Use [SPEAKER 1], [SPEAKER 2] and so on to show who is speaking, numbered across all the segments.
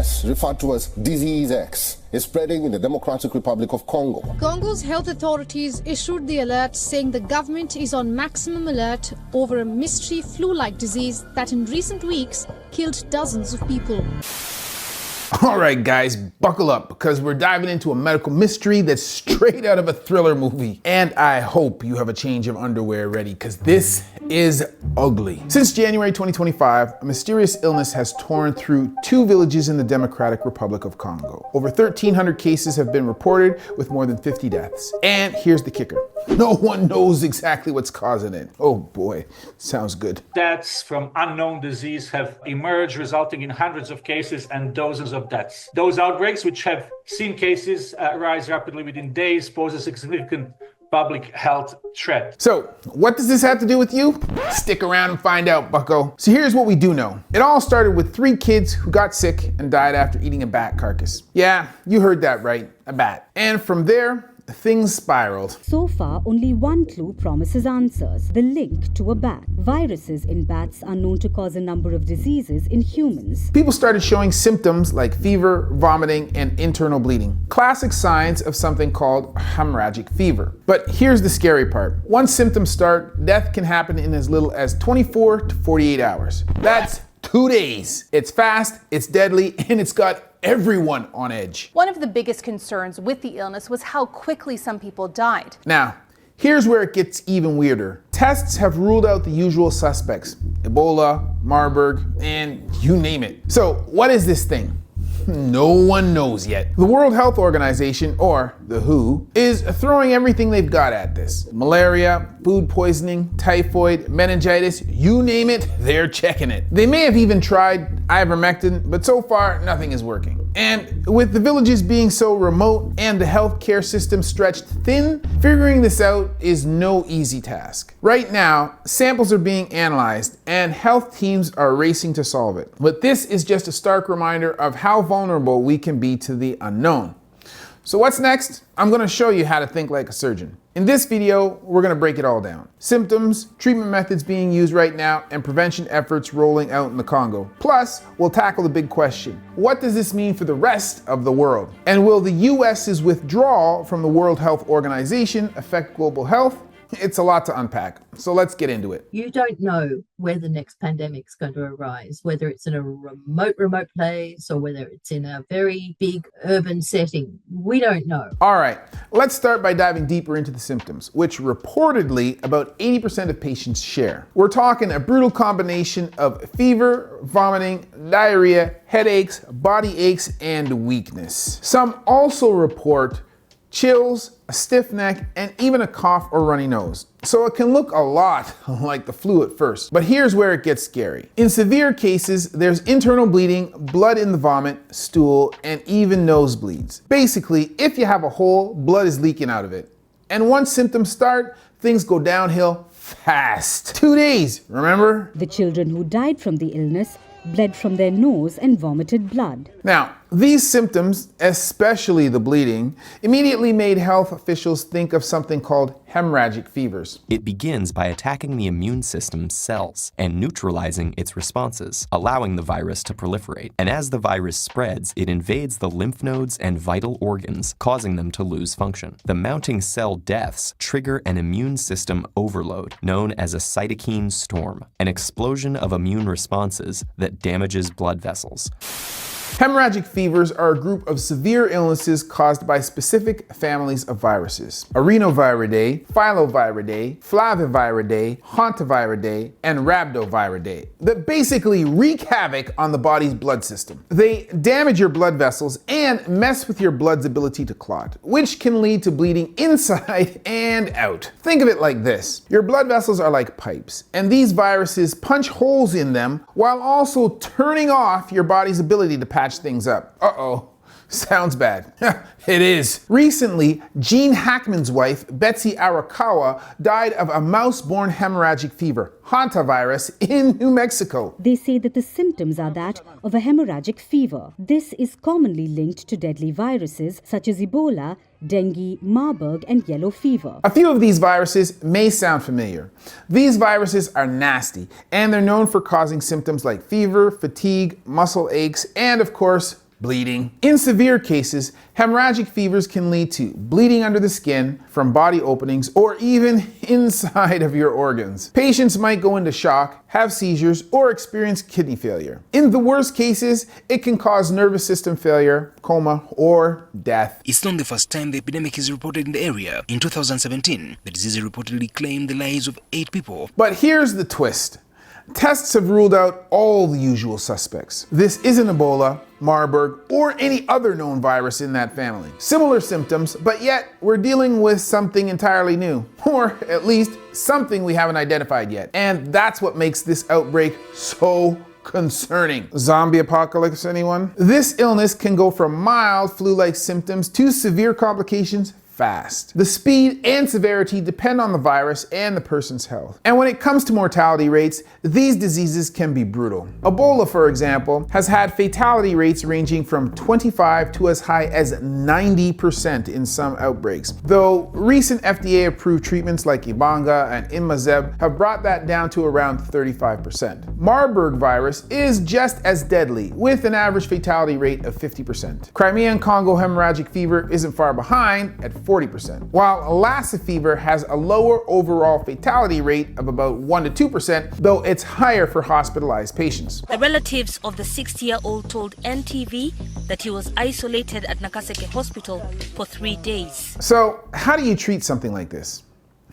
[SPEAKER 1] yes, referred to as Disease X, is spreading in the Democratic Republic of Congo.
[SPEAKER 2] Congo's health authorities issued the alert saying the government is on maximum alert over a mystery flu-like disease that in recent weeks killed dozens of people.
[SPEAKER 3] All right, guys, buckle up because we're diving into a medical mystery that's straight out of a thriller movie. And I hope you have a change of underwear ready because this is ugly. Since January 2025, a mysterious illness has torn through 2 villages in the Democratic Republic of Congo. Over 1,300 cases have been reported with more than 50 deaths. And here's the kicker. No one knows exactly what's causing it. Oh boy, sounds good.
[SPEAKER 4] Deaths from unknown disease have emerged, resulting in hundreds of cases and dozens of deaths. Those outbreaks, which have seen cases rise rapidly within days, pose a significant public health threat.
[SPEAKER 3] So, what does this have to do with you? Stick around and find out, bucko. So here's what we do know. It all started with 3 kids who got sick and died after eating a bat carcass. Yeah, you heard that right, a bat. And from there, things spiraled.
[SPEAKER 5] So far, only one clue promises answers: the link to a bat. Viruses in bats are known to cause a number of diseases in humans.
[SPEAKER 3] People started showing symptoms like fever, vomiting, and internal bleeding. Classic signs of something called hemorrhagic fever. But here's the scary part. Once symptoms start, death can happen in as little as 24 to 48 hours. That's 2 days. It's fast, it's deadly, and it's got everyone on edge.
[SPEAKER 6] One of the biggest concerns with the illness was how quickly some people died.
[SPEAKER 3] Now, here's where it gets even weirder. Tests have ruled out the usual suspects: Ebola, Marburg, and you name it. So, what is this thing? No one knows yet. The World Health Organization, or the WHO, is throwing everything they've got at this. Malaria, food poisoning, typhoid, meningitis, you name it, they're checking it. They may have even tried ivermectin, but so far, nothing is working. And with the villages being so remote and the healthcare system stretched thin, figuring this out is no easy task. Right now, samples are being analyzed and health teams are racing to solve it. But this is just a stark reminder of how vulnerable we can be to the unknown. So what's next? I'm going to show you how to think like a surgeon. In this video, we're going to break it all down. Symptoms, treatment methods being used right now, and prevention efforts rolling out in the Congo. Plus, we'll tackle the big question. What does this mean for the rest of the world? And will the US's withdrawal from the World Health Organization affect global health? It's a lot to unpack, so let's get into it.
[SPEAKER 7] You don't know where the next pandemic's going to arise, whether it's in a remote place or whether it's in a very big urban setting. We don't know.
[SPEAKER 3] All right, let's start by diving deeper into the symptoms, which reportedly about 80% of patients share. We're talking a brutal combination of fever, vomiting, diarrhea, headaches, body aches, and weakness. Some also report chills, a stiff neck, and even a cough or runny nose. So it can look a lot like the flu at first. But here's where it gets scary. In severe cases, there's internal bleeding, blood in the vomit, stool, and even nosebleeds. Basically, if you have a hole, blood is leaking out of it. And once symptoms start, things go downhill fast. 2 days, remember?
[SPEAKER 5] The children who died from the illness bled from their nose and vomited blood.
[SPEAKER 3] Now, these symptoms, especially the bleeding, immediately made health officials think of something called hemorrhagic fevers.
[SPEAKER 8] It begins by attacking the immune system's cells and neutralizing its responses, allowing the virus to proliferate. And as the virus spreads, it invades the lymph nodes and vital organs, causing them to lose function. The mounting cell deaths trigger an immune system overload, known as a cytokine storm, an explosion of immune responses that damages blood vessels.
[SPEAKER 3] Hemorrhagic fevers are a group of severe illnesses caused by specific families of viruses: Arenoviridae, Filoviridae, Flaviviridae, Hantavirinae, and Rhabdoviridae, that basically wreak havoc on the body's blood system. They damage your blood vessels and mess with your blood's ability to clot, which can lead to bleeding inside and out. Think of it like this. Your blood vessels are like pipes, and these viruses punch holes in them while also turning off your body's ability to patch things up. Uh-oh. Sounds bad. It is. Recently, Gene Hackman's wife, Betsy Arakawa, died of a mouse-borne hemorrhagic fever, hantavirus, in New Mexico.
[SPEAKER 5] They say that the symptoms are that of a hemorrhagic fever. This is commonly linked to deadly viruses such as Ebola, dengue, Marburg, and yellow fever.
[SPEAKER 3] A few of these viruses may sound familiar. These viruses are nasty, and they're known for causing symptoms like fever, fatigue, muscle aches, and of course, bleeding. In severe cases, hemorrhagic fevers can lead to bleeding under the skin, from body openings, or even inside of your organs. Patients might go into shock, have seizures, or experience kidney failure. In the worst cases, it can cause nervous system failure, coma, or death.
[SPEAKER 9] It's not the first time the epidemic is reported in the area. In 2017, the disease reportedly claimed the lives of 8 people.
[SPEAKER 3] But here's the twist. Tests have ruled out all the usual suspects. This isn't Ebola, Marburg, or any other known virus in that family. Similar symptoms, but yet we're dealing with something entirely new, or at least something we haven't identified yet. And that's what makes this outbreak so concerning. Zombie apocalypse, anyone? This illness can go from mild flu-like symptoms to severe complications fast. The speed and severity depend on the virus and the person's health. And when it comes to mortality rates, these diseases can be brutal. Ebola, for example, has had fatality rates ranging from 25 to as high as 90% in some outbreaks, though recent FDA-approved treatments like Ibanga and Imazeb have brought that down to around 35%. Marburg virus is just as deadly, with an average fatality rate of 50%. Crimean Congo hemorrhagic fever isn't far behind at 40%, while Lassa fever has a lower overall fatality rate of about 1 to 2%, though it's higher for hospitalized patients.
[SPEAKER 10] The relatives of the 60-year-old told NTV that he was isolated at Nakaseke Hospital for 3 days.
[SPEAKER 3] So, how do you treat something like this?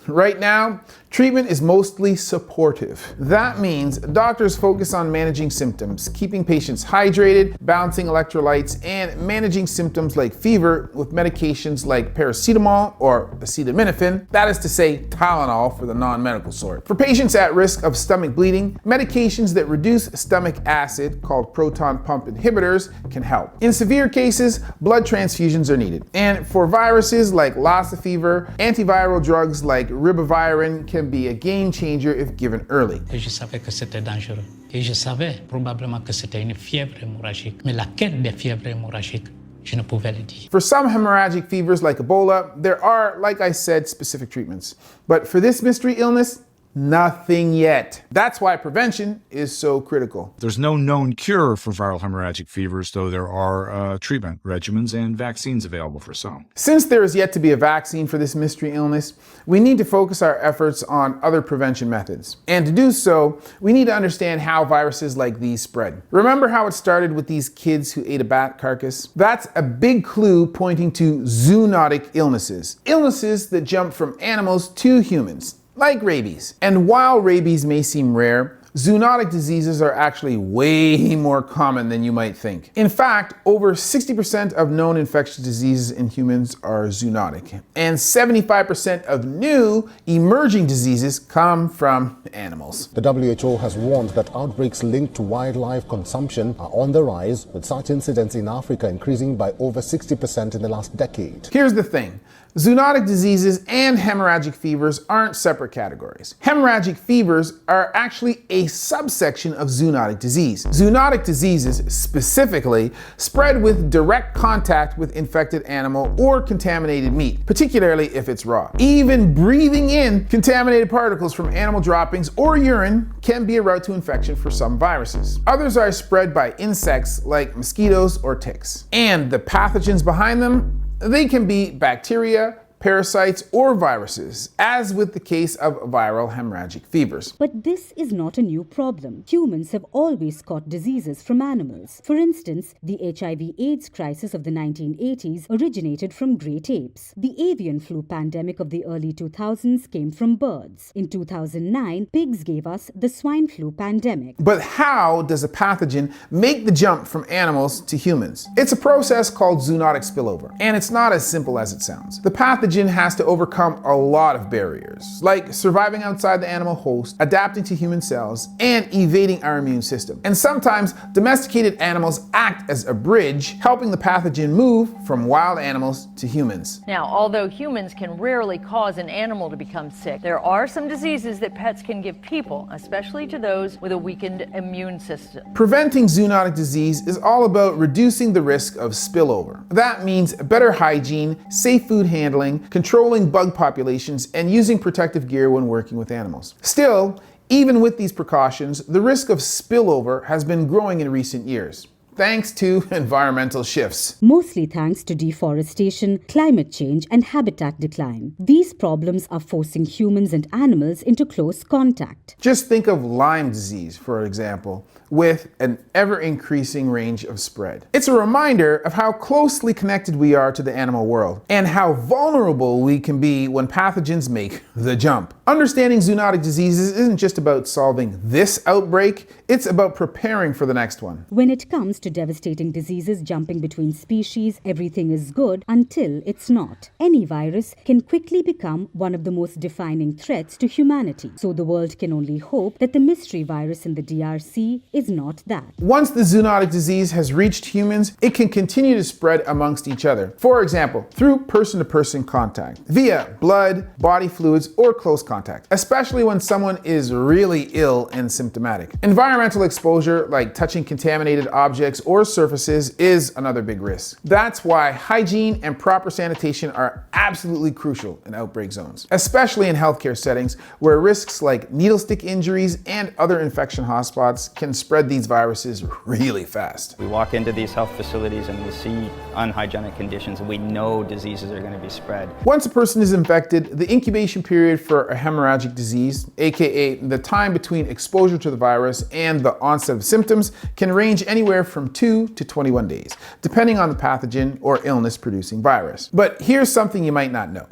[SPEAKER 3] Right now, treatment is mostly supportive. That means doctors focus on managing symptoms, keeping patients hydrated, balancing electrolytes, and managing symptoms like fever with medications like paracetamol or acetaminophen, that is to say, Tylenol for the non-medical sort. For patients at risk of stomach bleeding, medications that reduce stomach acid, called proton pump inhibitors, can help. In severe cases, blood transfusions are needed. And for viruses like Lassa fever, antiviral drugs like ribavirin can be a game changer if given early.
[SPEAKER 11] Je savais que c'était dangereux. Et je savais probablement que c'était une fièvre hémorragique. Mais laquelle des fièvres hémorragiques, je ne pouvais le dire.
[SPEAKER 3] For some hemorrhagic fevers like Ebola, there are, like I said, specific treatments. But for this mystery illness, nothing yet. That's why prevention is so critical.
[SPEAKER 12] There's no known cure for viral hemorrhagic fevers, though there are treatment regimens and vaccines available for some.
[SPEAKER 3] Since there is yet to be a vaccine for this mystery illness, we need to focus our efforts on other prevention methods. And to do so, we need to understand how viruses like these spread. Remember how it started with these kids who ate a bat carcass? That's a big clue pointing to zoonotic illnesses. Illnesses that jump from animals to humans, like rabies. And while rabies may seem rare, zoonotic diseases are actually way more common than you might think. In fact, over 60% of known infectious diseases in humans are zoonotic, and 75% of new emerging diseases come from animals.
[SPEAKER 1] The WHO has warned that outbreaks linked to wildlife consumption are on the rise, with such incidents in Africa increasing by over 60% in the last decade.
[SPEAKER 3] Here's the thing. Zoonotic diseases and hemorrhagic fevers aren't separate categories. Hemorrhagic fevers are actually a subsection of zoonotic disease. Zoonotic diseases, specifically, spread with direct contact with infected animal or contaminated meat, particularly if it's raw. Even breathing in contaminated particles from animal droppings or urine can be a route to infection for some viruses. Others are spread by insects like mosquitoes or ticks. And the pathogens behind them, they can be bacteria, parasites, or viruses, as with the case of viral hemorrhagic fevers.
[SPEAKER 5] But this is not a new problem. Humans have always caught diseases from animals. For instance, the HIV/AIDS crisis of the 1980s originated from great apes. The avian flu pandemic of the early 2000s came from birds. In 2009, pigs gave us the swine flu pandemic.
[SPEAKER 3] But how does a pathogen make the jump from animals to humans? It's a process called zoonotic spillover, and it's not as simple as it sounds. The pathogen has to overcome a lot of barriers, like surviving outside the animal host, adapting to human cells, and evading our immune system. And sometimes domesticated animals act as a bridge, helping the pathogen move from wild animals to humans.
[SPEAKER 13] Now, although humans can rarely cause an animal to become sick, there are some diseases that pets can give people, especially to those with a weakened immune system.
[SPEAKER 3] Preventing zoonotic disease is all about reducing the risk of spillover. That means better hygiene, safe food handling, controlling bug populations, and using protective gear when working with animals. Still, even with these precautions, the risk of spillover has been growing in recent years. thanks to environmental shifts.
[SPEAKER 5] Mostly thanks to deforestation, climate change, and habitat decline. These problems are forcing humans and animals into close contact.
[SPEAKER 3] Just think of Lyme disease, for example, with an ever-increasing range of spread. It's a reminder of how closely connected we are to the animal world and how vulnerable we can be when pathogens make the jump. Understanding zoonotic diseases isn't just about solving this outbreak, it's about preparing for the next one.
[SPEAKER 5] When it comes to devastating diseases jumping between species, everything is good until it's not. Any virus can quickly become one of the most defining threats to humanity. So the world can only hope that the mystery virus in the DRC is not that.
[SPEAKER 3] Once the zoonotic disease has reached humans, it can continue to spread amongst each other. For example, through person-to-person contact, via blood, body fluids, or close contact, especially when someone is really ill and symptomatic. Environmental exposure, like touching contaminated objects or surfaces, is another big risk. That's why hygiene and proper sanitation are absolutely crucial in outbreak zones, especially in healthcare settings where risks like needle stick injuries and other infection hotspots can spread these viruses really fast.
[SPEAKER 14] We walk into these health facilities and we see unhygienic conditions and we know diseases are going to be spread.
[SPEAKER 3] Once a person is infected, the incubation period for a hemorrhagic disease, aka the time between exposure to the virus and the onset of symptoms, can range anywhere from 2 to 21 days, depending on the pathogen or illness-producing virus. But here's something you might not know.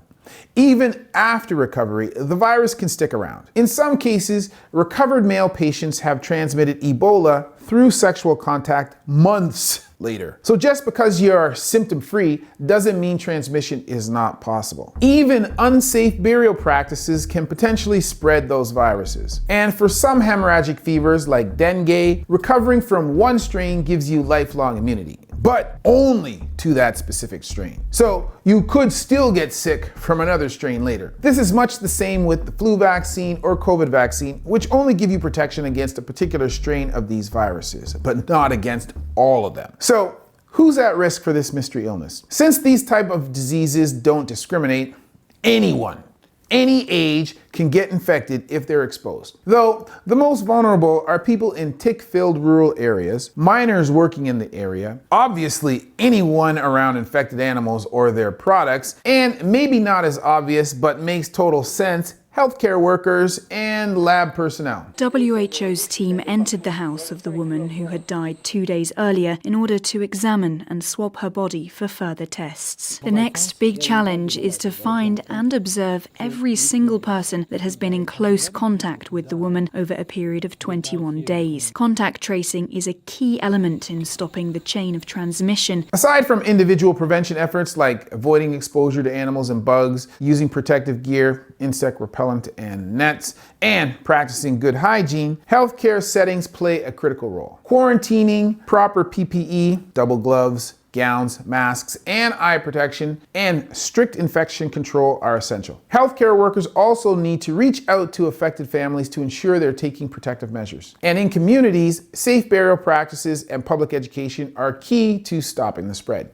[SPEAKER 3] Even after recovery, the virus can stick around. In some cases, recovered male patients have transmitted Ebola through sexual contact months later. So just because you're symptom-free doesn't mean transmission is not possible. Even unsafe burial practices can potentially spread those viruses. And for some hemorrhagic fevers like dengue, recovering from one strain gives you lifelong immunity, but only to that specific strain. So you could still get sick from another strain later. This is much the same with the flu vaccine or COVID vaccine, which only give you protection against a particular strain of these viruses, but not against all of them. So who's at risk for this mystery illness? Since these type of diseases don't discriminate, anyone, any age can get infected if they're exposed. Though the most vulnerable are people in tick-filled rural areas, miners working in the area, obviously anyone around infected animals or their products, and maybe not as obvious but makes total sense, healthcare workers, and lab personnel.
[SPEAKER 15] WHO's team entered the house of the woman who had died 2 days earlier in order to examine and swab her body for further tests. The next big challenge is to find and observe every single person that has been in close contact with the woman over a period of 21 days. Contact tracing is a key element in stopping the chain of transmission.
[SPEAKER 3] Aside from individual prevention efforts like avoiding exposure to animals and bugs, using protective gear, insect repellent, and nets, and practicing good hygiene, healthcare settings play a critical role. Quarantining, proper PPE, double gloves, gowns, masks, and eye protection, and strict infection control are essential. Healthcare workers also need to reach out to affected families to ensure they're taking protective measures. And in communities, safe burial practices and public education are key to stopping the spread.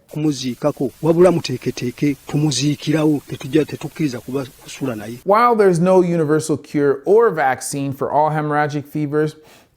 [SPEAKER 3] While there's no universal cure or vaccine for all hemorrhagic fevers,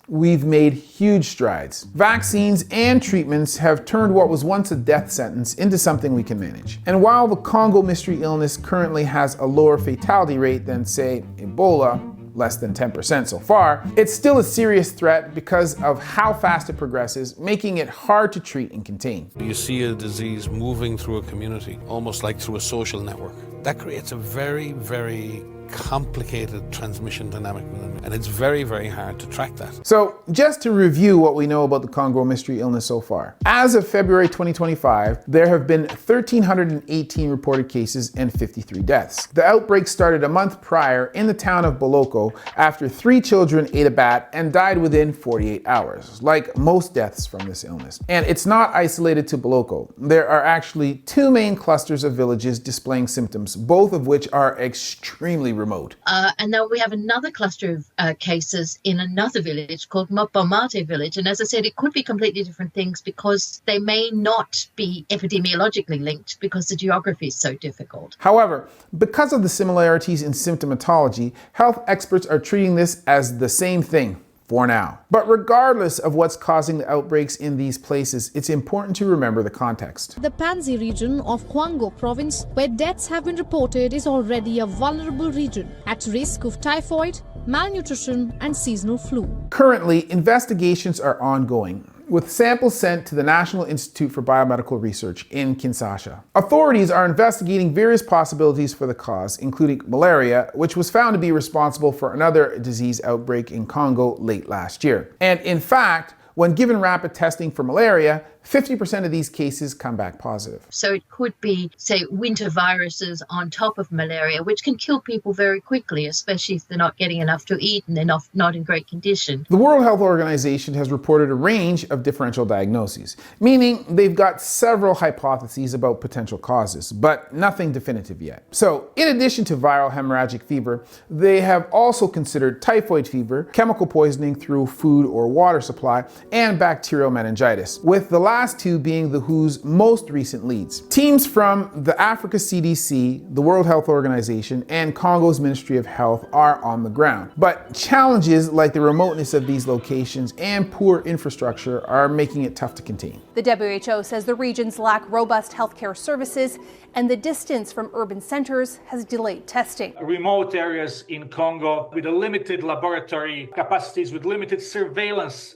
[SPEAKER 3] we've made huge strides. Vaccines and treatments have turned what was once a death sentence into something we can manage. And while the Congo mystery illness currently has a lower fatality rate than, say, Ebola, less than 10% so far, it's still a serious threat because of how fast it progresses, making it hard to treat and contain.
[SPEAKER 16] You see a disease moving through a community, almost like through a social network. That creates a very, very complicated transmission dynamic within it, and it's very, very hard to track that.
[SPEAKER 3] So just to review what we know about the Congo mystery illness so far. As of February 2025, there have been 1,318 reported cases and 53 deaths. The outbreak started a month prior in the town of Boloko after 3 children ate a bat and died within 48 hours, like most deaths from this illness. And it's not isolated to Boloko. There are actually 2 main clusters of villages displaying symptoms, both of which are extremely remote.
[SPEAKER 7] And then we have another cluster of cases in another village called Mopamate village. And as I said, it could be completely different things because they may not be epidemiologically linked because the geography is so difficult.
[SPEAKER 3] However, because of the similarities in symptomatology, health experts are treating this as the same thing. for now. But regardless of what's causing the outbreaks in these places, it's important to remember the context.
[SPEAKER 2] The Panzi region of Congo province, where deaths have been reported, is already a vulnerable region at risk of typhoid, malnutrition, and seasonal flu.
[SPEAKER 3] Currently, investigations are ongoing, with samples sent to the National Institute for Biomedical Research in Kinshasa. Authorities are investigating various possibilities for the cause, including malaria, which was found to be responsible for another disease outbreak in Congo late last year. And in fact, when given rapid testing for malaria, 50% of these cases come back positive.
[SPEAKER 7] So it could be, say, winter viruses on top of malaria, which can kill people very quickly, especially if they're not getting enough to eat and they're not in great condition.
[SPEAKER 3] The World Health Organization has reported a range of differential diagnoses, meaning they've got several hypotheses about potential causes, but nothing definitive yet. So, in addition to viral hemorrhagic fever, they have also considered typhoid fever, chemical poisoning through food or water supply, and bacterial meningitis, with the last two being the WHO's most recent leads. Teams from the Africa CDC, the World Health Organization, and Congo's Ministry of Health are on the ground. But challenges like the remoteness of these locations and poor infrastructure are making it tough to contain.
[SPEAKER 6] The WHO says the regions lack robust healthcare services, and the distance from urban centers has delayed testing.
[SPEAKER 4] Remote areas in Congo with a limited laboratory capacities, with limited surveillance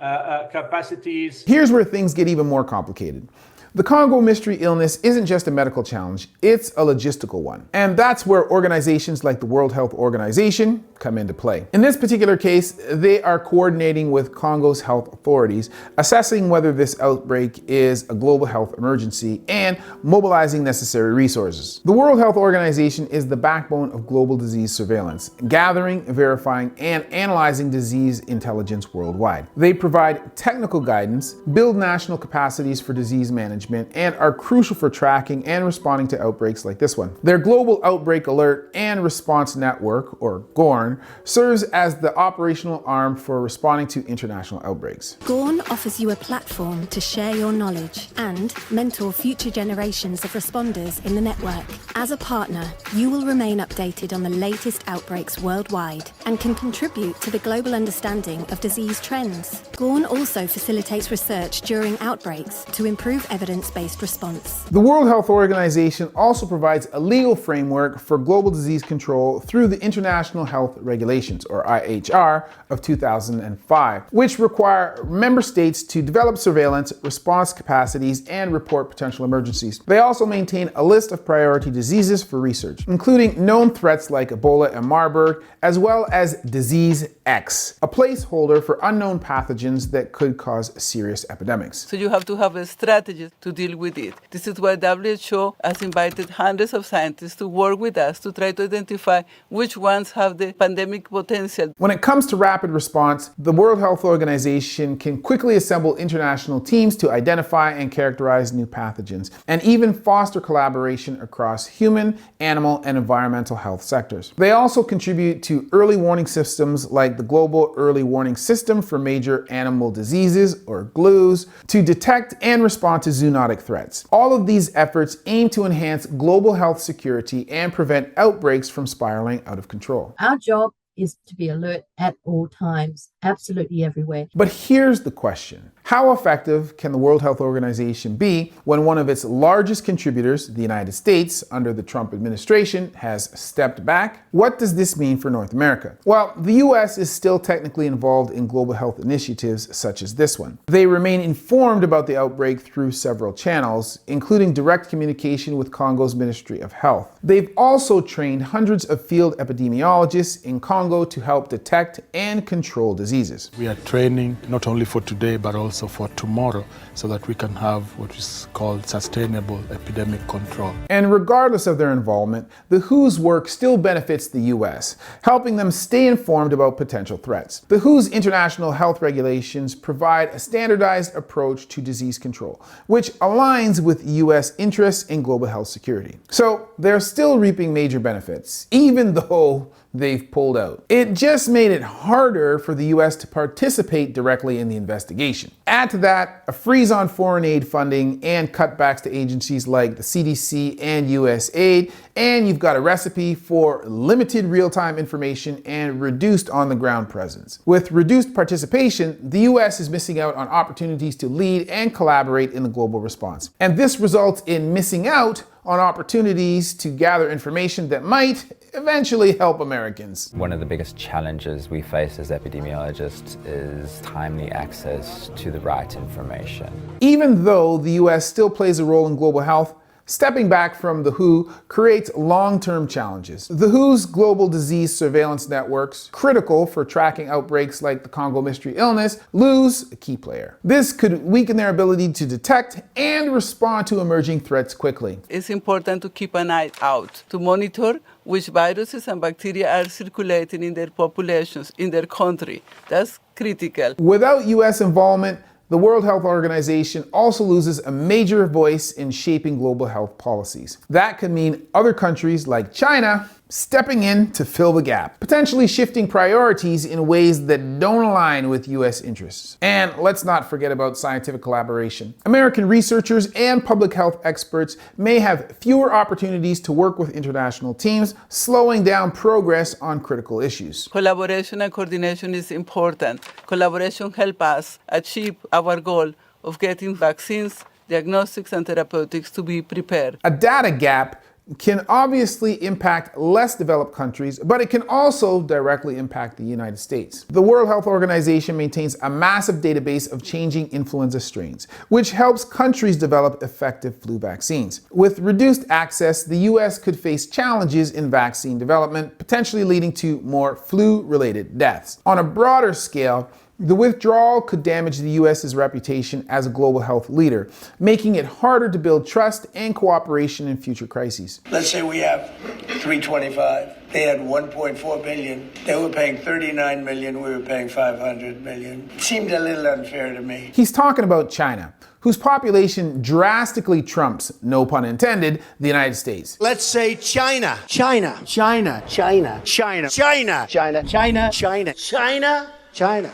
[SPEAKER 4] capacities.
[SPEAKER 3] Here's where things get even more complicated. The Congo mystery illness isn't just a medical challenge, it's a logistical one. And that's where organizations like the World Health Organization come into play. In this particular case, they are coordinating with Congo's health authorities, assessing whether this outbreak is a global health emergency and mobilizing necessary resources. The World Health Organization is the backbone of global disease surveillance, gathering, verifying, and analyzing disease intelligence worldwide. They provide technical guidance, build national capacities for disease management, and are crucial for tracking and responding to outbreaks like this one. Their Global Outbreak Alert and Response Network, or GORN, serves as the operational arm for responding to international outbreaks.
[SPEAKER 17] GORN offers you a platform to share your knowledge and mentor future generations of responders in the network. As a partner, you will remain updated on the latest outbreaks worldwide and can contribute to the global understanding of disease trends. GORN also facilitates research during outbreaks to improve evidence-based response.
[SPEAKER 3] The World Health Organization also provides a legal framework for global disease control through the International Health Regulations, or IHR, of 2005, which require member states to develop surveillance, response capacities, and report potential emergencies. They also maintain a list of priority diseases for research, including known threats like Ebola and Marburg, as well as Disease X, a placeholder for unknown pathogens that could cause serious epidemics.
[SPEAKER 18] So you have to have a strategy to deal with it. This is why WHO has invited hundreds of scientists to work with us to try to identify which ones have the pandemic potential.
[SPEAKER 3] When it comes to rapid response, the World Health Organization can quickly assemble international teams to identify and characterize new pathogens, and even foster collaboration across human, animal, and environmental health sectors. They also contribute to early warning systems like the Global Early Warning System for Major Animal Diseases, or GLUES, to detect and respond to zoonotic threats. All of these efforts aim to enhance global health security and prevent outbreaks from spiraling out of control.
[SPEAKER 7] Our job is to be alert at all times, absolutely everywhere.
[SPEAKER 3] But here's the question. How effective can the World Health Organization be when one of its largest contributors, the United States, under the Trump administration, has stepped back? What does this mean for North America? Well, the US is still technically involved in global health initiatives such as this one. They remain informed about the outbreak through several channels, including direct communication with Congo's Ministry of Health. They've also trained hundreds of field epidemiologists in Congo to help detect and control diseases.
[SPEAKER 19] We are training not only for today but also for tomorrow so that we can have what is called sustainable epidemic control.
[SPEAKER 3] And regardless of their involvement, the WHO's work still benefits the US, helping them stay informed about potential threats. The WHO's international health regulations provide a standardized approach to disease control, which aligns with US interests in global health security. So they're still reaping major benefits, even though they've pulled out. It just made it harder for the US to participate directly in the investigation. Add to that a freeze on foreign aid funding and cutbacks to agencies like the CDC and USAID, and you've got a recipe for limited real-time information and reduced on-the-ground presence. With reduced participation, the US is missing out on opportunities to lead and collaborate in the global response. And this results in missing out on opportunities to gather information that might eventually help Americans.
[SPEAKER 20] One of the biggest challenges we face as epidemiologists is timely access to the right information.
[SPEAKER 3] Even though the US still plays a role in global health, stepping back from the WHO creates long-term challenges. The WHO's global disease surveillance networks, critical for tracking outbreaks like the Congo mystery illness, lose a key player. This could weaken their ability to detect and respond to emerging threats quickly.
[SPEAKER 18] It's important to keep an eye out, to monitor which viruses and bacteria are circulating in their populations, in their country. That's critical.
[SPEAKER 3] Without US involvement, the World Health Organization also loses a major voice in shaping global health policies. That could mean other countries like China stepping in to fill the gap, potentially shifting priorities in ways that don't align with US interests. And let's not forget about scientific collaboration. American researchers and public health experts may have fewer opportunities to work with international teams, slowing down progress on critical issues.
[SPEAKER 18] Collaboration and coordination is important. Collaboration helps us achieve our goal of getting vaccines, diagnostics, and therapeutics to be prepared.
[SPEAKER 3] A data gap can obviously impact less developed countries, but it can also directly impact the United States. The World Health Organization maintains a massive database of changing influenza strains, which helps countries develop effective flu vaccines. With reduced access, the US could face challenges in vaccine development, potentially leading to more flu-related deaths. On a broader scale, the withdrawal could damage the US's reputation as a global health leader, making it harder to build trust and cooperation in future crises.
[SPEAKER 21] Let's say we have 325. They had 1.4 billion. They were paying 39 million. We were paying 500 million. It seemed a little unfair to me.
[SPEAKER 3] He's talking about China, whose population drastically trumps, no pun intended, the United States.
[SPEAKER 22] Let's say China. China. China. China. China. China. China. China. China. China. China.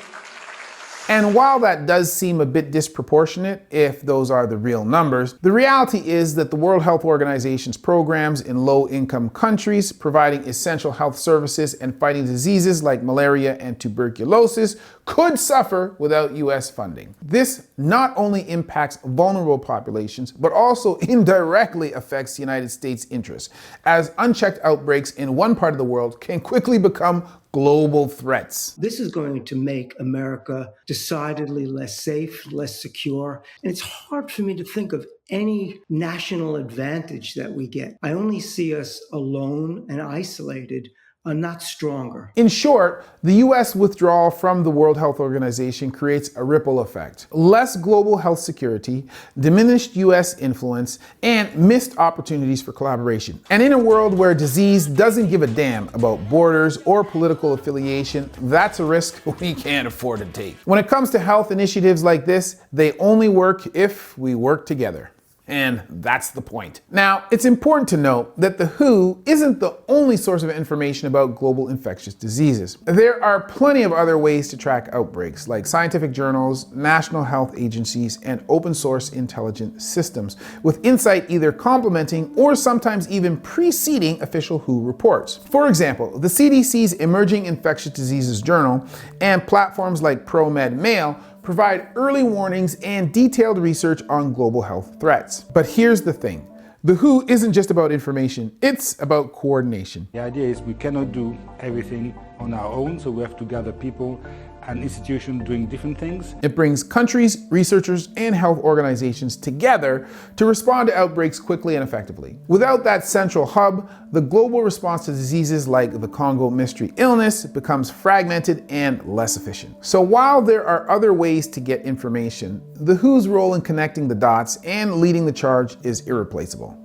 [SPEAKER 3] And while that does seem a bit disproportionate, if those are the real numbers, the reality is that the World Health Organization's programs in low-income countries providing essential health services and fighting diseases like malaria and tuberculosis could suffer without US funding. This not only impacts vulnerable populations, but also indirectly affects the United States' interests, as unchecked outbreaks in one part of the world can quickly become global threats.
[SPEAKER 23] This is going to make America decidedly less safe, less secure, and it's hard for me to think of any national advantage that we get. I only see us alone and isolated, not stronger.
[SPEAKER 3] In short, the US withdrawal from the World Health Organization creates a ripple effect. Less global health security, diminished US influence, and missed opportunities for collaboration. And in a world where disease doesn't give a damn about borders or political affiliation, that's a risk we can't afford to take. When it comes to health initiatives like this, they only work if we work together. And that's the point. Now, it's important to note that the WHO isn't the only source of information about global infectious diseases. There are plenty of other ways to track outbreaks, like scientific journals, national health agencies, and open source intelligent systems, with insight either complementing or sometimes even preceding official WHO reports. For example, the CDC's Emerging Infectious Diseases Journal and platforms like ProMed Mail provide early warnings and detailed research on global health threats. But here's the thing. The WHO isn't just about information, it's about coordination.
[SPEAKER 24] The idea is we cannot do everything on our own, so we have to gather people and institutions doing different things.
[SPEAKER 3] It brings countries, researchers, and health organizations together to respond to outbreaks quickly and effectively. Without that central hub, the global response to diseases like the Congo mystery illness becomes fragmented and less efficient. So while there are other ways to get information, the WHO's role in connecting the dots and leading the charge is irreplaceable.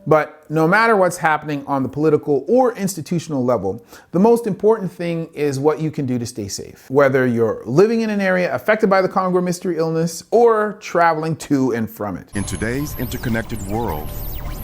[SPEAKER 3] But no matter what's happening on the political or institutional level, the most important thing is what you can do to stay safe. Whether you're living in an area affected by the Congo mystery illness or traveling to and from it.
[SPEAKER 25] In today's interconnected world,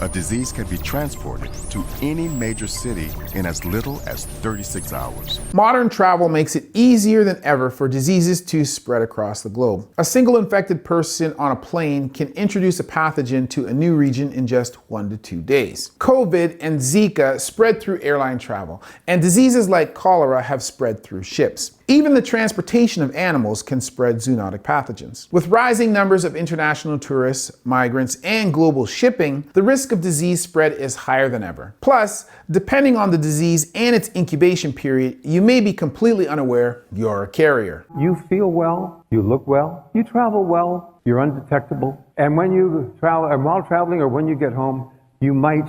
[SPEAKER 8] a disease can be transported to any major city in as little as 36 hours.
[SPEAKER 3] Modern travel makes it easier than ever for diseases to spread across the globe. A single infected person on a plane can introduce a pathogen to a new region in just 1 to 2 days. COVID and Zika spread through airline travel, and diseases like cholera have spread through ships. Even the transportation of animals can spread zoonotic pathogens. With rising numbers of international tourists, migrants, and global shipping, the risk of disease spread is higher than ever. Plus, depending on the disease and its incubation period, you may be completely unaware you're a carrier.
[SPEAKER 9] You feel well, you look well, you travel well, you're undetectable, and when you travel, and while traveling or when you get home, you might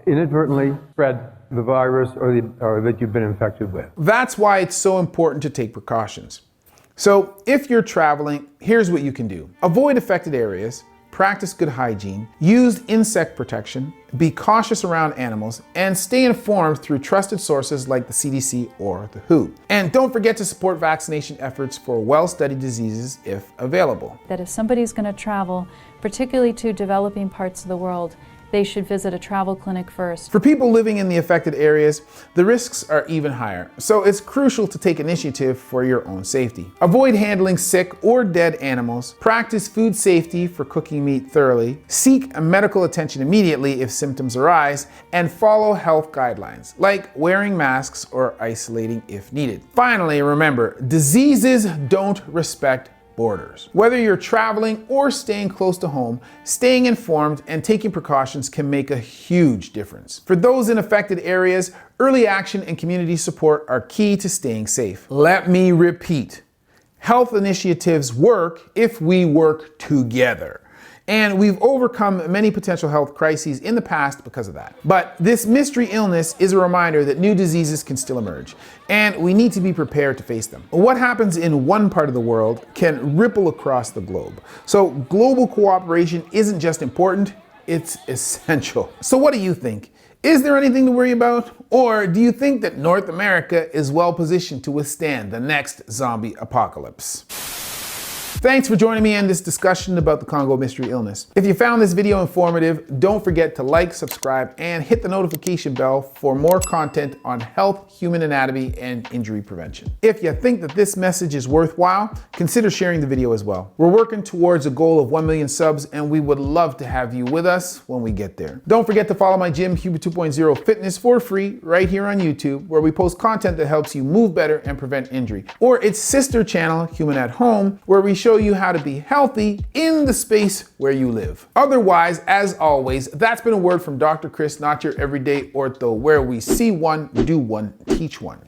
[SPEAKER 9] inadvertently spread the virus or that you've been infected with.
[SPEAKER 3] That's why it's so important to take precautions. So if you're traveling, here's what you can do. Avoid affected areas, practice good hygiene, use insect protection, be cautious around animals, and stay informed through trusted sources like the CDC or the WHO. And don't forget to support vaccination efforts for well-studied diseases if available.
[SPEAKER 10] That if somebody's going to travel, particularly to developing parts of the world, they should visit a travel clinic first.
[SPEAKER 3] For people living in the affected areas, the risks are even higher, so it's crucial to take initiative for your own safety. Avoid handling sick or dead animals, practice food safety for cooking meat thoroughly, seek medical attention immediately if symptoms arise, and follow health guidelines, like wearing masks or isolating if needed. Finally, remember, diseases don't respect borders. Whether you're traveling or staying close to home, staying informed and taking precautions can make a huge difference. For those in affected areas, early action and community support are key to staying safe. Let me repeat, health initiatives work if we work together. And we've overcome many potential health crises in the past because of that. But this mystery illness is a reminder that new diseases can still emerge, and we need to be prepared to face them. What happens in one part of the world can ripple across the globe. So global cooperation isn't just important, it's essential. So what do you think? Is there anything to worry about? Or do you think that North America is well positioned to withstand the next zombie apocalypse? Thanks for joining me in this discussion about the Congo mystery illness. If you found this video informative, don't forget to like, subscribe, and hit the notification bell for more content on health, human anatomy, and injury prevention. If you think that this message is worthwhile, consider sharing the video as well. We're working towards a goal of 1 million subs, and we would love to have you with us when we get there. Don't forget to follow my gym, Huber 2.0 Fitness, for free right here on YouTube, where we post content that helps you move better and prevent injury. Or its sister channel, Human at Home, where we show you how to be healthy in the space where you live. Otherwise, as always, that's been a word from Dr. Chris, not your everyday ortho, where we see one, do one, teach one.